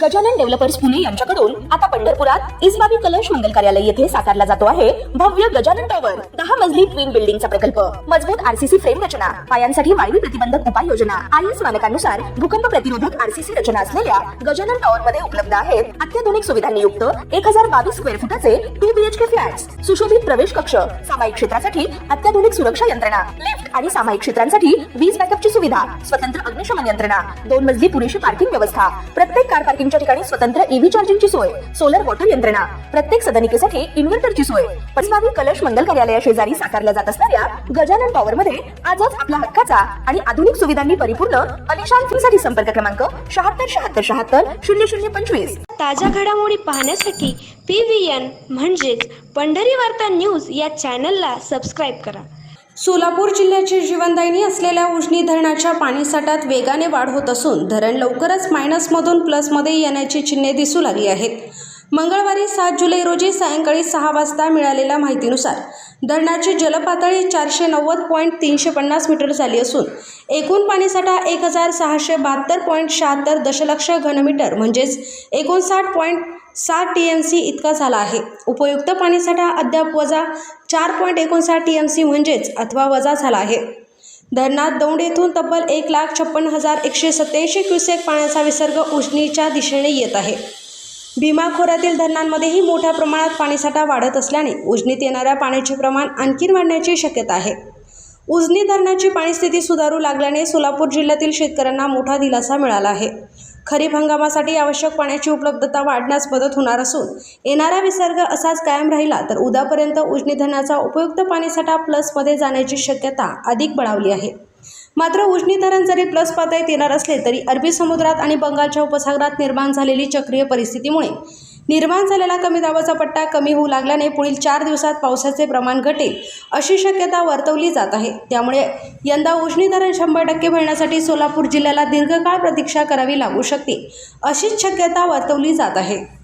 Gajanan developers Pune यांच्याकडून आता पंढरपुरात इसबाबी कलश मंगल कार्यालय येथे साकारला जातो आहे भव्य गजानन टॉवर 10 मजली ट्विन बिल्डिंगचा प्रकल्प। मजबूत आरसीसी फ्रेम रचना, पायांसाठी वायू प्रतिबंधक उपाययोजना, आयएस मानकानुसार भूकंप प्रतिरोधक आरसीसी रचना असलेल्या गजानन टॉवर मध्ये उपलब्ध आहेत अत्याधुनिक सुविधांनी युक्त 1022 स्क्वेअर फुटाचे 2 बीएचके फ्लॅट्स, सुशोभित प्रवेश कक्ष, सामायिक क्षेत्रासाठी अत्याधुनिक सुरक्षा यंत्रणा, लिफ्ट आणि सामायिक क्षेत्रांसाठी वीज बॅकअपची सुविधा, स्वतंत्र अग्निशमन यंत्रणा, 2 मजली पुरेशी पार्किंग व्यवस्था, प्रत्येक कार पार्किंगच्या ठिकाणी स्वतंत्र ईव्ही चार्जिंगची सोय, सोलर वॉटर यंत्रणा, प्रत्येक सदनिकेसाठी इन्व्हर्टरची सोय। इसबाबी कलश मंगल कार्यालया शेजारी साकारल्या जात असणाऱ्या गजानन टॉवर मध्ये आजच आपला हक्काचा आणि आधुनिक सुविधांनी परिपूर्ण अलिशान फ्रीसाठी संपर्क क्रमांक 7677700025। ताज्या घडामोडी पाहण्यासाठी PVN म्हणजेच पंढरी वार्ता न्यूज या चॅनलला सबस्क्राईब करा। सोलापूर जिल्ह्याची जीवनदायिनी असलेल्या उजनी धरणाच्या पाणीसाठ्यात वेगाने वाढ होत असून धरण लवकरच मायनसमधून प्लसमध्ये येण्याची चिन्हे दिसू लागली आहेत। मंगळवारी 7 जुलै रोजी सायंकाळी 6 वाजता मिळालेल्या माहितीनुसार धरणाची जलपातळी 490.350 मीटर झाली असून एकूण पाणीसाठा 1672.76 दशलक्ष घनमीटर म्हणजेच 59.7 TMC इतका झाला आहे। उपयुक्त पाणीसाठा अद्याप वजा 4.59 TMC म्हणजेच अथवा वजा झाला आहे। धरणात दौंड येथून तब्बल 1,56,187 क्युसेक पाण्याचा विसर्ग उजनीच्या दिशेने येत आहे। भीमा खोऱ्यातील धरणांमध्येही मोठ्या प्रमाणात पाणीसाठा वाढत असल्याने उजनीत येणाऱ्या पाण्याचे प्रमाण आणखी वाढण्याची शक्यता आहे। उजनी धरणाची पाणीस्थिती सुधारू लागल्याने सोलापूर जिल्ह्यातील शेतकऱ्यांना मोठा दिलासा मिळाला आहे। खरीप हंगामासाठी आवश्यक पाण्याची उपलब्धता वाढण्यास मदत होणार असून येणारा विसर्ग असाच कायम राहिला तर उद्यापर्यंत उजनी धरणाचा उपयुक्त पाणीसाठा प्लसमध्ये जाण्याची शक्यता अधिक बळावली आहे। मात्र उजनी धरण जरी प्लस पातळीत येणार असले तरी अरबी समुद्रात आणि बंगालच्या उपसागरात निर्माण झालेली चक्रीय परिस्थितीमुळे निर्माण झालेला कमी दाबाचा पट्टा कमी होऊ लागल्याने पुढील 4 दिवसात पावसाचे प्रमाण घटेल अशी शक्यता वर्तवली जात आहे। त्यामुळे यंदा उजनी धरण 100% भरण्यासाठी सोलापूर जिल्ह्याला दीर्घकाळ प्रतीक्षा करावी लागू शकते अशीच शक्यता वर्तवली जात आहे।